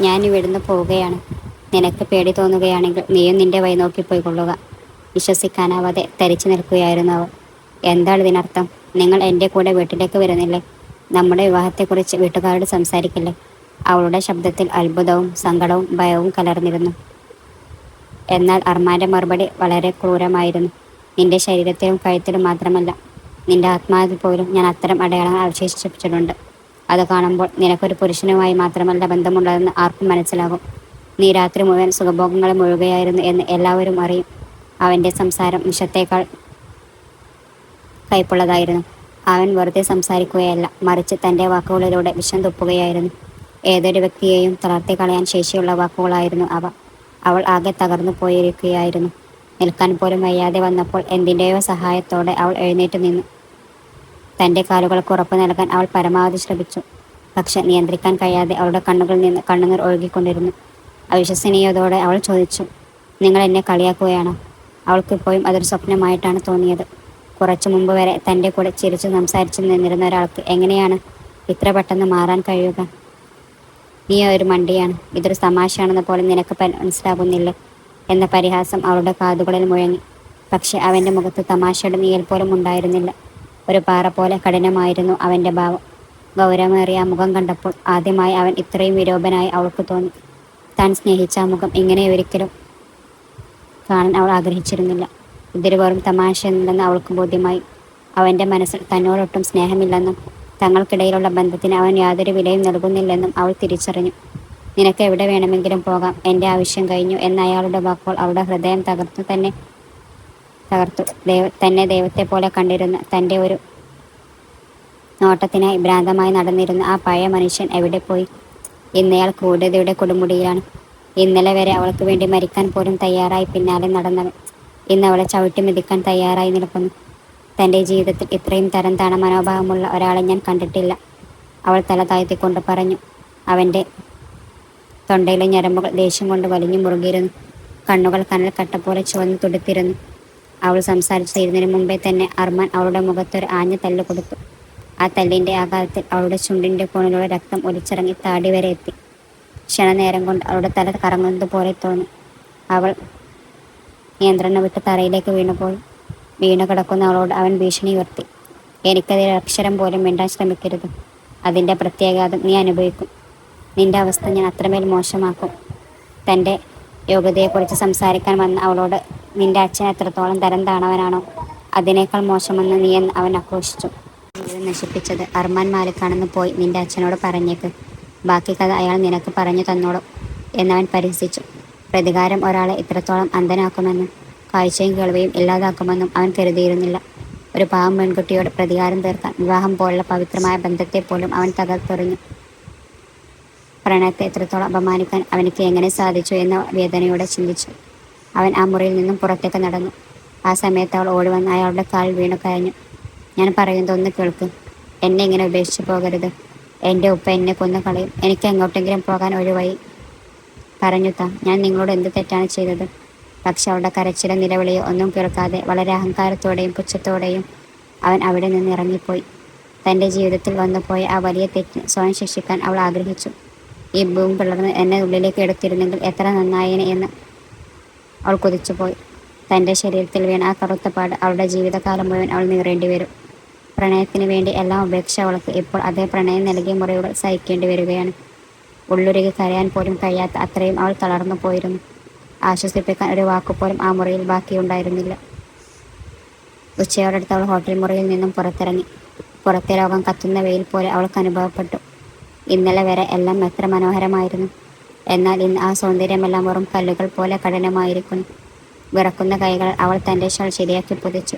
ഞാൻ ഇവിടുന്ന് പോവുകയാണ്. നിനക്ക് പേടി തോന്നുകയാണെങ്കിൽ നീയും നിന്റെ വഴി നോക്കിപ്പോയിക്കൊള്ളുക. വിശ്വസിക്കാനാവാതെ തരിച്ചു നിൽക്കുകയായിരുന്നു അവൾ. എന്താണ് ഇതിനർത്ഥം? നിങ്ങൾ എൻ്റെ കൂടെ വീട്ടിലേക്ക് വരുന്നില്ലേ? നമ്മുടെ വിവാഹത്തെക്കുറിച്ച് വീട്ടുകാരോട് സംസാരിക്കില്ലേ? അവളുടെ ശബ്ദത്തിൽ അത്ഭുതവും സങ്കടവും ഭയവും കലർന്നിരുന്നു. എന്നാൽ അർമാന്റെ മറുപടി വളരെ ക്രൂരമായിരുന്നു. നിന്റെ ശരീരത്തിലും കഴുത്തിലും മാത്രമല്ല, നിന്റെ ആത്മാവിൽ പോലും ഞാൻ അത്തരം അടയാളങ്ങൾ അവശേഷിപ്പിച്ചിട്ടുണ്ട്. അത് കാണുമ്പോൾ നിനക്കൊരു പുരുഷനുമായി മാത്രമല്ല ബന്ധമുള്ളതെന്ന് ആർക്കും മനസ്സിലാകും. നീ രാത്രി മുഴുവൻ സുഖഭോഗങ്ങളിൽ മുഴുകുകയായിരുന്നു എന്ന് എല്ലാവരും അറിയും. അവൻ്റെ സംസാരം വിഷത്തേക്കാൾ കയ്പുള്ളതായിരുന്നു. അവൻ വെറുതെ സംസാരിക്കുകയല്ല, മറിച്ച് തൻ്റെ വാക്കുകളിലൂടെ വിഷം തുപ്പുകയായിരുന്നു. ഏതൊരു വ്യക്തിയെയും തളർത്തി കളയാൻ ശേഷിയുള്ള വാക്കുകളായിരുന്നു അവ. അവൾ ആകെ തകർന്നു പോയിരിക്കുകയായിരുന്നു. നിൽക്കാൻ പോലും വയ്യാതെ വന്നപ്പോൾ എന്തിൻ്റെയോ സഹായത്തോടെ അവൾ എഴുന്നേറ്റ് നിന്നു. തൻ്റെ കാലുകൾക്ക് ഉറപ്പ് നൽകാൻ അവൾ പരമാവധി ശ്രമിച്ചു. പക്ഷെ നിയന്ത്രിക്കാൻ കഴിയാതെ അവളുടെ കണ്ണുകളിൽ നിന്ന് കണ്ണുനീർ ഒഴുകിക്കൊണ്ടിരുന്നു. അവിശ്വസനീയതയോടെ അവൾ ചോദിച്ചു, നിങ്ങൾ എന്നെ കളിയാക്കുകയാണോ? അവൾക്കിപ്പോഴും അതൊരു സ്വപ്നമായിട്ടാണ് തോന്നിയത്. കുറച്ചു മുമ്പ് വരെ തൻ്റെ കൂടെ ചിരിച്ചു സംസാരിച്ചു നിന്നിരുന്ന ഒരാൾക്ക് എങ്ങനെയാണ് ഇത്ര പെട്ടെന്ന് മാറാൻ കഴിയുക? നീ ഒരു മണ്ടിയാണ്. ഇതൊരു തമാശയാണെന്ന് പോലെ നിനക്ക് മനസ്സിലാകുന്നില്ലേ എന്ന പരിഹാസം അവളുടെ കാതുകളിൽ മുഴങ്ങി. പക്ഷെ അവൻ്റെ മുഖത്ത് തമാശയുടെ നീയൽ പോലും ഉണ്ടായിരുന്നില്ല. ഒരു പാറ പോലെ കഠിനമായിരുന്നു അവൻ്റെ ഭാവം. ഗൗരവമേറിയ ആ മുഖം കണ്ടപ്പോൾ ആദ്യമായി അവൻ ഇത്രയും വിരോപനായി അവൾക്ക് തോന്നി. താൻ സ്നേഹിച്ച ആ മുഖം ഇങ്ങനെ ഒരിക്കലും കാണാൻ അവൾ ആഗ്രഹിച്ചിരുന്നില്ല. ഇതൊരു വെറും തമാശയെന്നില്ലെന്ന് അവൾക്ക് ബോധ്യമായി. അവൻ്റെ മനസ്സിൽ തന്നോടൊട്ടും സ്നേഹമില്ലെന്നും തങ്ങൾക്കിടയിലുള്ള ബന്ധത്തിന് അവൻ യാതൊരു വിലയും നൽകുന്നില്ലെന്നും അവൾ തിരിച്ചറിഞ്ഞു. നിനക്ക് എവിടെ വേണമെങ്കിലും പോകാം, എൻ്റെ ആവശ്യം കഴിഞ്ഞു എന്ന അയാളുടെ വാക്കുകൾ അവളുടെ ഹൃദയം തകർത്തു. തന്നെ ദൈവത്തെ പോലെ കണ്ടിരുന്ന തൻ്റെ ഒരു നോട്ടത്തിനായി ഭ്രാന്തമായി നടന്നിരുന്ന ആ പഴയ മനുഷ്യൻ എവിടെ പോയി? ഇന്നയാൾ ക്രൂരതയുടെ കൊടുമുടിയിലാണ്. ഇന്നലെ വരെ അവൾക്ക് വേണ്ടി മരിക്കാൻ പോലും തയ്യാറായി പിന്നാലെ നടന്നവൻ ഇന്ന് അവളെ ചവിട്ടി മെതിക്കാൻ തയ്യാറായി നിൽക്കുന്നു. തൻ്റെ ജീവിതത്തിൽ ഇത്രയും തരം താണ മനോഭാവമുള്ള ഒരാളെ ഞാൻ കണ്ടിട്ടില്ല, അവൾ തല താഴ്ത്തിക്കൊണ്ട് പറഞ്ഞു. അവൻ്റെ തൊണ്ടയിലെ ഞരമ്പുകൾ ദേഷ്യം കൊണ്ട് വലിഞ്ഞു മുറുകിയിരുന്നു. കണ്ണുകൾ കനൽ കട്ട പോലെ ചുവന്ന് തുടുത്തിരുന്നു. അവൾ സംസാരിച്ചു തീരുന്നതിന് മുമ്പേ തന്നെ അർമാൻ അവളുടെ മുഖത്തൊരു ആഞ്ഞ തല്ല് കൊടുത്തു. ആ തല്ലിൻ്റെ ആഘാതത്തിൽ അവളുടെ ചുണ്ടിൻ്റെ കോണിലൂടെ രക്തം ഒലിച്ചിറങ്ങി താടി വരെ എത്തി. ക്ഷണനേരം കൊണ്ട് അവളുടെ തല കറങ്ങുന്നത് പോലെ തോന്നി. അവൾ നിയന്ത്രണം വിട്ട് തറയിലേക്ക് വീണുപോയി. വീണു കിടക്കുന്ന അവളോട് അവൻ ഭീഷണി ഉയർത്തി. എനിക്കതിൽ അക്ഷരം പോലും മിണ്ടാൻ ശ്രമിക്കരുത്. അതിൻ്റെ പ്രത്യാഘാതം നീ അനുഭവിക്കും. നിന്റെ അവസ്ഥ ഞാൻ അത്രമേൽ മോശമാക്കും. തൻ്റെ യോഗ്യതയെക്കുറിച്ച് സംസാരിക്കാൻ വന്ന അവളോട് നിന്റെ അച്ഛൻ എത്രത്തോളം തരം താണവനാണോ അതിനേക്കാൾ മോശമെന്ന് നീയെന്ന് അവൻ ആക്രോശിച്ചു. ജീവിതം നശിപ്പിച്ചത് അർമാൻ മാലിക്കാണെന്ന് പോയി നിന്റെ അച്ഛനോട് പറഞ്ഞേക്ക്. ബാക്കി കഥ അയാൾ നിനക്ക് പറഞ്ഞു തന്നോളും എന്നവൻ പരിഹസിച്ചു. പ്രതികാരം ഒരാളെ ഇത്രത്തോളം അന്ധനാക്കുമെന്നും കാഴ്ചയും കേൾവിയും ഇല്ലാതാക്കുമെന്നും അവൻ കരുതിയിരുന്നില്ല. ഒരു പാവം പെൺകുട്ടിയോട് പ്രതികാരം തീർക്കാൻ വിവാഹം പോലുള്ള പവിത്രമായ ബന്ധത്തെ പോലും അവൻ തകർത്തെറിഞ്ഞു. പ്രണയത്തെ എത്രത്തോളം അപമാനിക്കാൻ അവനിക്ക് എങ്ങനെ സാധിച്ചു എന്ന വേദനയോടെ ചിന്തിച്ചു. അവൻ ആ മുറിയിൽ നിന്നും പുറത്തേക്ക് നടന്നു. ആ സമയത്ത് അവൾ ഓടിവന്ന് അയാളുടെ കാലിൽ വീണു കരഞ്ഞു. ഞാൻ പറയുന്നതൊന്ന് കേൾക്ക്. എന്നെ ഇങ്ങനെ ഉപേക്ഷിച്ചു പോകരുത്. എൻ്റെ ഉപ്പ എന്നെ കൊന്നു കളയും. എനിക്ക് എങ്ങോട്ടെങ്കിലും പോകാൻ ഒരു വഴി പറഞ്ഞു താ. ഞാൻ നിങ്ങളോട് എന്ത് തെറ്റാണ് ചെയ്തത്? പക്ഷെ അവളുടെ കരച്ചിലോ നിലവിളിയോ ഒന്നും കേൾക്കാതെ വളരെ അഹങ്കാരത്തോടെയും പുച്ഛത്തോടെയും അവൻ അവിടെ നിന്ന് ഇറങ്ങിപ്പോയി. തൻ്റെ ജീവിതത്തിൽ വന്നുപോയ ആ വലിയ തെറ്റ് സ്വയം ശിക്ഷിക്കാൻ അവൾ ആഗ്രഹിച്ചു. ഈ ഭൂമി പിളർന്ന് എന്നെ ഉള്ളിലേക്ക് എടുത്തിരുന്നെങ്കിൽ എത്ര നന്നായേനെ എന്ന് അവൾ കൊതിച്ചുപോയി. തൻ്റെ ശരീരത്തിൽ വീണ ആ കറുത്ത പാട് അവളുടെ ജീവിതകാലം മുഴുവൻ അവൾ നീറേണ്ടി വരും. പ്രണയത്തിന് വേണ്ടി എല്ലാം ഉപേക്ഷിച്ച അവൾക്ക് ഇപ്പോൾ അതേ പ്രണയം നൽകിയ മുറിവുകൾ സഹിക്കേണ്ടി വരികയാണ്. ഉള്ളുരുകി കരയാൻ പോലും കഴിയാത്ത അത്രയും അവൾ തളർന്നു പോയിരുന്നു. ആശ്വസിപ്പിക്കാൻ ഒരു വാക്കുപോലും ആ മുറിയിൽ ബാക്കിയുണ്ടായിരുന്നില്ല. ഉച്ചയോടടുത്ത് അവൾ ഹോട്ടൽ മുറിയിൽ നിന്നും പുറത്തിറങ്ങി. പുറത്തെ ലോകം കത്തുന്ന വെയിൽ പോലെ അവൾക്ക് അനുഭവപ്പെട്ടു. ഇന്നലെ വരെ എല്ലാം എത്ര മനോഹരമായിരുന്നു. എന്നാൽ ഇന്ന് ആ സൗന്ദര്യമെല്ലാം വെറും കല്ലുകൾ പോലെ കഠിനമായിരിക്കുന്നു. വിറക്കുന്ന കൈകൾ അവൾ തൻ്റെ ഷാൾ ശരിയാക്കി പൊതിച്ചു.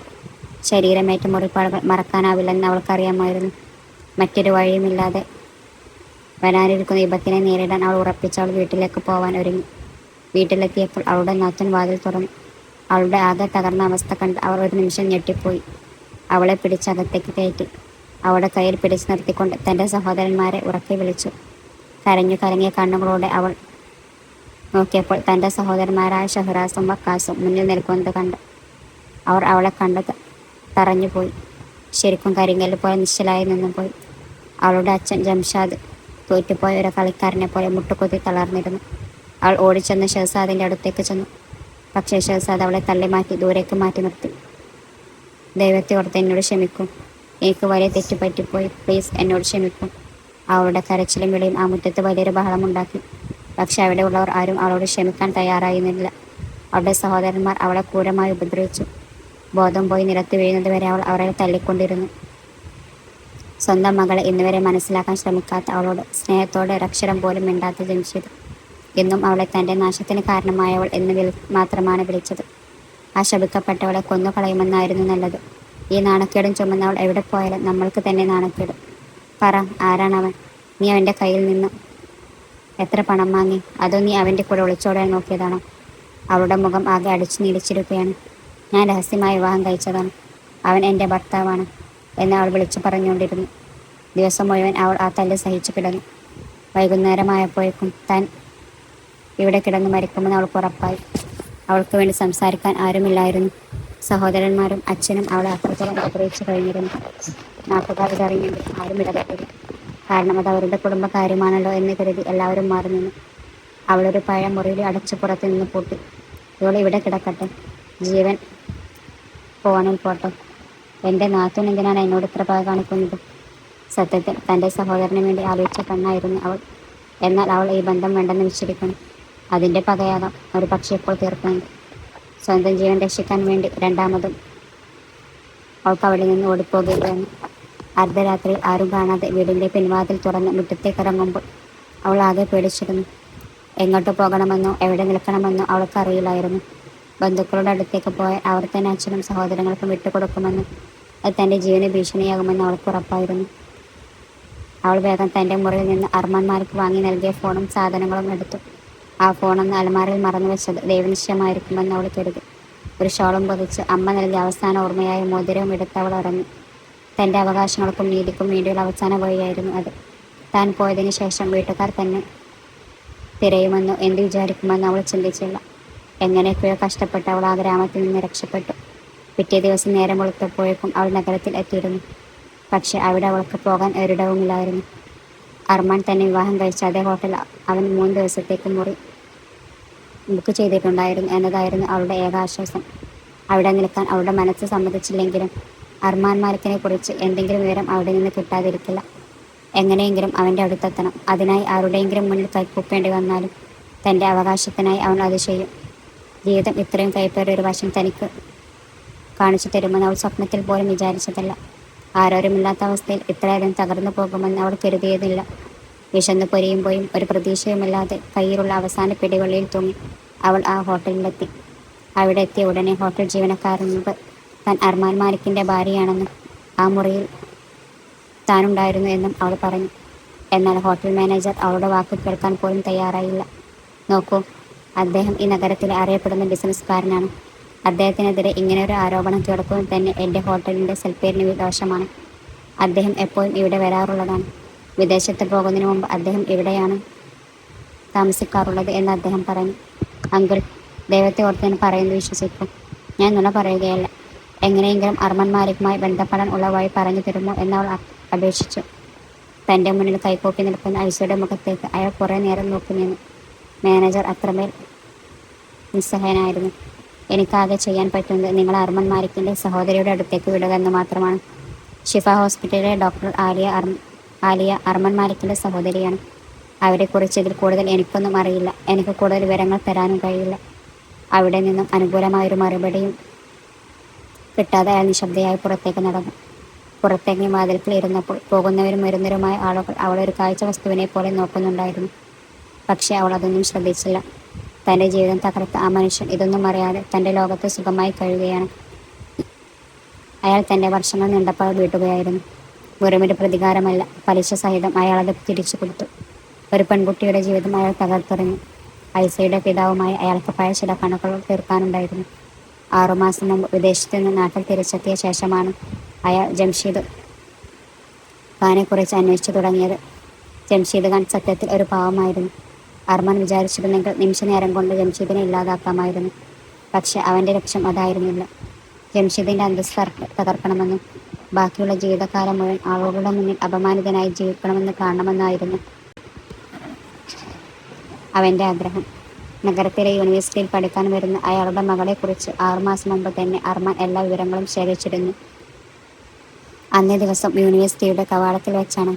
ശരീരമേറ്റ മുറിപ്പാടുകൾ മറക്കാനാവില്ലെന്ന് അവൾക്കറിയാമായിരുന്നു. മറ്റൊരു വഴിയുമില്ലാതെ വരാനിരിക്കുന്ന വിപത്തിനെ നേരിടാൻ അവൾ ഉറപ്പിച്ച് അവൾ വീട്ടിലേക്ക് പോവാൻ ഒരുങ്ങി. വീട്ടിലെത്തിയപ്പോൾ അവളുടെ നാത്തൂൻ വാതിൽ തുറന്നു. അവളുടെ ആകെ തകർന്ന അവസ്ഥ കണ്ട് അവർ ഒരു നിമിഷം ഞെട്ടിപ്പോയി. അവളെ പിടിച്ചകത്തേക്ക് കയറ്റി. അവളുടെ കയ്യിൽ പിടിച്ചു നിർത്തിക്കൊണ്ട് തൻ്റെ സഹോദരന്മാരെ ഉറക്കെ വിളിച്ചു. കരഞ്ഞു കലങ്ങിയ കണ്ണുകളോടെ അവൾ നോക്കിയപ്പോൾ തൻ്റെ സഹോദരന്മാരായ ഷഹ്റാസും വക്കാസും മുന്നിൽ നിൽക്കുന്നത് കണ്ടു. അവർ അവളെ കണ്ടത് തറഞ്ഞുപോയി. ശരിക്കും കരിങ്കല്ല് പോലെ നിശ്ചലായി നിന്നുപോയി. അവളുടെ അച്ഛൻ ജംഷാദ് തോറ്റുപോയ ഒരു കളിക്കാരനെ പോലെ മുട്ടുകുത്തി തളർന്നിരുന്നു. അവൾ ഓടിച്ചെന്ന് ഷഹസാദിന്റെ അടുത്തേക്ക് ചെന്നു. പക്ഷേ ഷഹസാദ് അവളെ തള്ളിമാറ്റി ദൂരേക്ക് മാറ്റി നിർത്തി. ദൈവത്തെ ഓർത്ത് എന്നോട് ക്ഷമിക്കും. എനിക്ക് വലിയ തെറ്റ് പറ്റിപ്പോയി. പ്ലീസ് എന്നോട് ക്ഷമിക്കും. അവളുടെ കരച്ചിലും വിളിയും ആ മുറ്റത്ത് വലിയൊരു ബഹളമുണ്ടാക്കി. പക്ഷെ അവിടെ ഉള്ളവർ ആരും അവളോട് ക്ഷമിക്കാൻ തയ്യാറായിരുന്നില്ല. അവളുടെ സഹോദരന്മാർ അവളെ ക്രൂരമായി ഉപദ്രവിച്ചു. ബോധം പോയി നിലത്ത് വീഴുന്നത് വരെ അവൾ അവരെ തല്ലിക്കൊണ്ടിരുന്നു. സ്വന്തം മകളെ ഇന്നുവരെ മനസ്സിലാക്കാൻ ശ്രമിക്കാത്ത അവളോട് സ്നേഹത്തോടെ ഒരക്ഷരം പോലും മിണ്ടാത്ത ജംഷീദ് എന്നും അവളെ തൻ്റെ നാശത്തിന് കാരണമായവൾ എന്ന് മാത്രമാണ് വിളിച്ചത്. ആ ശപിക്കപ്പെട്ടവളെ കൊന്നുകളയുമെന്നായിരുന്നു നല്ലത്. ഈ നാണക്കേടും ചുമന്നവൾ എവിടെ പോയാലും നമ്മൾക്ക് തന്നെ നാണക്കേട്. പറ, ആരാണവൻ? നീ അവൻ്റെ കയ്യിൽ നിന്നും എത്ര പണം വാങ്ങി? അതോ നീ അവൻ്റെ കൂടെ ഒളിച്ചോടാൻ നോക്കിയതാണോ? അവളുടെ മുഖം ആകെ അടിച്ചു നീടിച്ചിരിക്കുകയാണ്. ഞാൻ രഹസ്യമായി വിവാഹം കഴിച്ചതാണ്. അവൻ എൻ്റെ ഭർത്താവാണ് എന്ന് അവൾ വിളിച്ചു പറഞ്ഞുകൊണ്ടിരുന്നു. ദിവസം മുഴുവൻ അവൾ ആ തല്ല് സഹിച്ചു കിടന്നു. വൈകുന്നേരമായപ്പോഴേക്കും താൻ ഇവിടെ കിടന്ന് മരിക്കുമെന്ന് അവൾക്ക് ഉറപ്പായി. അവൾക്ക് വേണ്ടി സംസാരിക്കാൻ ആരുമില്ലായിരുന്നു. സഹോദരന്മാരും അച്ഛനും അവളെ അത്രത്തോളം ആഗ്രഹിച്ചു കഴിഞ്ഞിരുന്നു. നാട്ടുകാർ ഇതറിഞ്ഞെങ്കിൽ ആരും ഇടപെട്ടില്ല. കാരണം അത് അവരുടെ കുടുംബകാര്യമാണല്ലോ എന്ന് കരുതി എല്ലാവരും മാറി നിന്നു. അവളൊരു പഴയ മുറിയിൽ അടച്ചു പുറത്തു നിന്ന് പൂട്ടി. ഇവൾ ഇവിടെ കിടക്കട്ടെ, ജീവൻ പോവാണെങ്കിൽ പോട്ടെ. എൻ്റെ നാത്തൂൻ എന്തിനാണ് എന്നോട് ഇത്ര പക കാണിക്കുന്നത്? സത്യത്തിൽ തൻ്റെ സഹോദരന് വേണ്ടി ആലോചിച്ച പെണ്ണായിരുന്നു അവൾ. എന്നാൽ അവൾ ഈ ബന്ധം വേണ്ടെന്ന് വെച്ചിരിക്കുന്നു. അതിൻ്റെ പകയാകാം ഒരു പക്ഷേ ഇപ്പോൾ തീർക്കുന്നത്. സ്വന്തം ജീവൻ രക്ഷിക്കാൻ വേണ്ടി രണ്ടാമതും അവൾക്ക് അവിടെ നിന്ന് ഓടിപ്പോകുകയാണ്. അർദ്ധരാത്രി ആരും കാണാതെ വീടിൻ്റെ പിൻവാതിൽ തുറന്ന് മുറ്റത്തേക്ക് ഇറങ്ങുമ്പോൾ അവൾ ആകെ പേടിച്ചിരുന്നു. എങ്ങോട്ട് പോകണമെന്നോ എവിടെ നിൽക്കണമെന്നോ അവൾക്ക് അറിയില്ലായിരുന്നു. ബന്ധുക്കളുടെ അടുത്തേക്ക് പോയാൽ അവർ തന്നെ അച്ഛനും സഹോദരങ്ങൾക്കും വിട്ടുകൊടുക്കുമെന്നും അത് തൻ്റെ ജീവന് ഭീഷണിയാകുമെന്ന് അവൾക്ക് ഉറപ്പായിരുന്നു. അവൾ വേഗം തൻ്റെ മുറിയിൽ നിന്ന് അർമാൻമാർക്ക് വാങ്ങി നൽകിയ ഫോണും സാധനങ്ങളും എടുത്തു. ആ ഫോണൊന്ന് അലമാരയിൽ മറന്നു വെച്ചത് ദൈവനിശ്ചയമായിരിക്കുമെന്ന് അവൾ കരുതി. ഒരു ഷോളും പൊതിച്ച് അമ്മ നൽകിയ അവസാന ഓർമ്മയായ മോതിരവും എടുത്ത് അവൾ ഇറങ്ങി. തൻ്റെ അവകാശങ്ങൾക്കും നീതിക്കും വേണ്ടിയുള്ള അവസാന വഴിയായിരുന്നു അത്. താൻ പോയതിനു ശേഷം വീട്ടുകാർ തന്നെ തിരയുമെന്നോ എന്ത് വിചാരിക്കുമെന്നോ അവൾ ചിന്തിച്ചില്ല. എങ്ങനെയൊക്കെയോ കഷ്ടപ്പെട്ട് അവൾ ആ ഗ്രാമത്തിൽ നിന്ന് രക്ഷപ്പെട്ടു. പിറ്റേ ദിവസം നേരം വെളുത്തപ്പോഴേക്കും അവൾ നഗരത്തിൽ എത്തിയിരുന്നു. പക്ഷെ അവിടെ അവൾക്ക് പോകാൻ ഒരിടവുമില്ലായിരുന്നു. അർമാൻ തന്നെ വിവാഹം കഴിച്ച അതേ ഹോട്ടൽ അവൻ 3 ദിവസത്തേക്ക് മുറി ബുക്ക് ചെയ്തിട്ടുണ്ടായിരുന്നു എന്നതായിരുന്നു അവളുടെ ഏക ആശ്വാസം. അവിടെ നിൽക്കാൻ അവളുടെ മനസ്സ് സമ്മതിച്ചില്ലെങ്കിലും അർമാൻ മാലിക്കിനെ കുറിച്ച് എന്തെങ്കിലും വിവരം അവിടെ നിന്ന് കിട്ടാതിരിക്കില്ല. എങ്ങനെയെങ്കിലും അവൻ്റെ അടുത്തെത്തണം. അതിനായി ആരുടെയെങ്കിലും മുന്നിൽ കൈക്കൂപ്പേണ്ടി വന്നാലും തൻ്റെ അവകാശത്തിനായി അവൻ അത് ചെയ്യും. ജീവിതം ഇത്രയും കൈപ്പേറിയ ഒരു വശം തനിക്ക് കാണിച്ചു തരുമെന്ന് അവൾ സ്വപ്നത്തിൽ പോലും വിചാരിച്ചതല്ല. ആരോരുമില്ലാത്ത അവസ്ഥയിൽ ഇത്രയധികം തകർന്നു പോകുമെന്ന് അവൾ കരുതിയതില്ല. വിശന്ന് പൊരിയുമ്പോഴും ഒരു പ്രതീക്ഷയുമില്ലാതെ കയ്യിലുള്ള അവസാന പിടിവള്ളിയിൽ തൂങ്ങി അവൾ ആ ഹോട്ടലിലെത്തി. അവിടെ എത്തിയ ഉടനെ ഹോട്ടൽ ജീവനക്കാരനോട് താൻ അർമാൻ മാലിക്കിൻ്റെ ഭാര്യയാണെന്നും ആ മുറിയിൽ താനുണ്ടായിരുന്നു എന്നും അവൾ പറഞ്ഞു. എന്നാൽ ഹോട്ടൽ മാനേജർ അവളുടെ വാക്ക് കേൾക്കാൻ പോലും തയ്യാറായില്ല. നോക്കൂ, അദ്ദേഹം ഈ നഗരത്തിലെ അറിയപ്പെടുന്ന ബിസിനസ്സുകാരനാണ്. അദ്ദേഹത്തിനെതിരെ ഇങ്ങനെയൊരു ആരോപണം കേൾക്കുന്നത് തന്നെ എൻ്റെ ഹോട്ടലിൻ്റെ സൽപ്പേരിന് ദോഷമാണ്. അദ്ദേഹം എപ്പോഴും ഇവിടെ വരാറുള്ളതാണ്. വിദേശത്ത് പോകുന്നതിന് മുമ്പ് അദ്ദേഹം ഇവിടെയാണ് താമസിക്കാറുള്ളത് എന്ന് അദ്ദേഹം പറഞ്ഞു. അങ്കിൾ, ദൈവത്തെ ഓർത്ത് ഞാൻ പറയുന്നത് വിശ്വസിക്കും. ഞാൻ നുണ പറയുകയല്ല. എങ്ങനെയെങ്കിലും അർമാൻ മാലിക്കുമായി ബന്ധപ്പെടാൻ ഉള്ള വഴി പറഞ്ഞു തരുമോ എന്നവൾ അപേക്ഷിച്ചു. തൻ്റെ മുന്നിൽ കൈകൂപ്പി നിൽക്കുന്ന ഐസയുടെ മുഖത്തേക്ക് അയാൾ കുറേ നേരം നോക്കി നിന്നു. മാനേജർ അത്രമേൽ നിസ്സഹായനായിരുന്നു. എനിക്കാകെ ചെയ്യാൻ പറ്റുന്നത് നിങ്ങൾ അർമാൻ മാലിക്കിൻ്റെ സഹോദരിയുടെ അടുത്തേക്ക് വിടുക എന്ന് മാത്രമാണ്. ഷിഫ ഹോസ്പിറ്റലിലെ ഡോക്ടർ ആലിയ അർമാൻ മാലിക്കിൻ്റെ സഹോദരിയാണ്. അവരെക്കുറിച്ച് ഇതിൽ കൂടുതൽ എനിക്കൊന്നും അറിയില്ല. എനിക്ക് കൂടുതൽ വിവരങ്ങൾ തരാനും കഴിയില്ല. അവിടെ നിന്നും അനുകൂലമായൊരു മറുപടിയും കിട്ടാതെ അയാൾ നിശബ്ദയായി പുറത്തേക്ക് നടന്നു. പുറത്തേക്ക് വാതിൽക്കൽ ഇരുന്നപ്പോൾ പോകുന്നവരും വരുന്നവരുമായ ആളുകൾ അവളെ ഒരു കാഴ്ച വസ്തുവിനെ പോലെ നോക്കുന്നുണ്ടായിരുന്നു. പക്ഷെ അവൾ അതൊന്നും ശ്രദ്ധിച്ചില്ല. തൻ്റെ ജീവിതം തകർത്ത ആ മനുഷ്യൻ ഇതൊന്നും അറിയാതെ തൻ്റെ ലോകത്ത് സുഖമായി കഴിയുകയാണ്. അയാൾ തൻ്റെ വർഷങ്ങൾ നീണ്ടപ്പോൾ വീട്ടുകയായിരുന്നു. വെറുമൊരു പ്രതികാരമല്ല, പലിശ സഹിതം അയാളത് തിരിച്ചു കൊടുത്തു. ഒരു പെൺകുട്ടിയുടെ ജീവിതം അയാൾ തകർത്തെറിഞ്ഞു. ഐസയുടെ പിതാവുമായി അയാൾക്ക് പഴയ ചില കണക്കുകൾ തീർക്കാനുണ്ടായിരുന്നു. 6 മാസം മുമ്പ് വിദേശത്ത് നിന്ന് നാട്ടിൽ തിരിച്ചെത്തിയ ശേഷമാണ് അയാൾ ജംഷീദ് ഖാനെക്കുറിച്ച് അന്വേഷിച്ചു തുടങ്ങിയത്. ജംഷീദ് ഖാൻ സത്യത്തിൽ ഒരു പാവമായിരുന്നു. അർമാൻ വിചാരിച്ചിരുന്നെങ്കിൽ നിമിഷ നേരം കൊണ്ട് ജംഷീദിനെ ഇല്ലാതാക്കാമായിരുന്നു. പക്ഷെ അവൻ്റെ ലക്ഷ്യം അതായിരുന്നില്ല. ജംഷീദിൻ്റെ അന്തസ്സ് തകർക്കണമെന്നും ബാക്കിയുള്ള ജീവിതകാലം മുഴുവൻ ആളുകളുടെ മുന്നിൽ അപമാനിതനായി ജീവിക്കണമെന്ന് കാണണമെന്നായിരുന്നു അവൻ്റെ ആഗ്രഹം. നഗരത്തിലെ യൂണിവേഴ്സിറ്റിയിൽ പഠിക്കാൻ വരുന്ന അയാളുടെ മകളെക്കുറിച്ച് 6 മാസം മുമ്പ് തന്നെ അർമാൻ എല്ലാ വിവരങ്ങളും ശേഖരിച്ചിരുന്നു. അന്നേ ദിവസം യൂണിവേഴ്സിറ്റിയുടെ കവാടത്തിൽ വെച്ചാണ്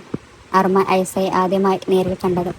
അർമാൻ ഐസയെ ആദ്യമായി നേരിൽ കണ്ടത്.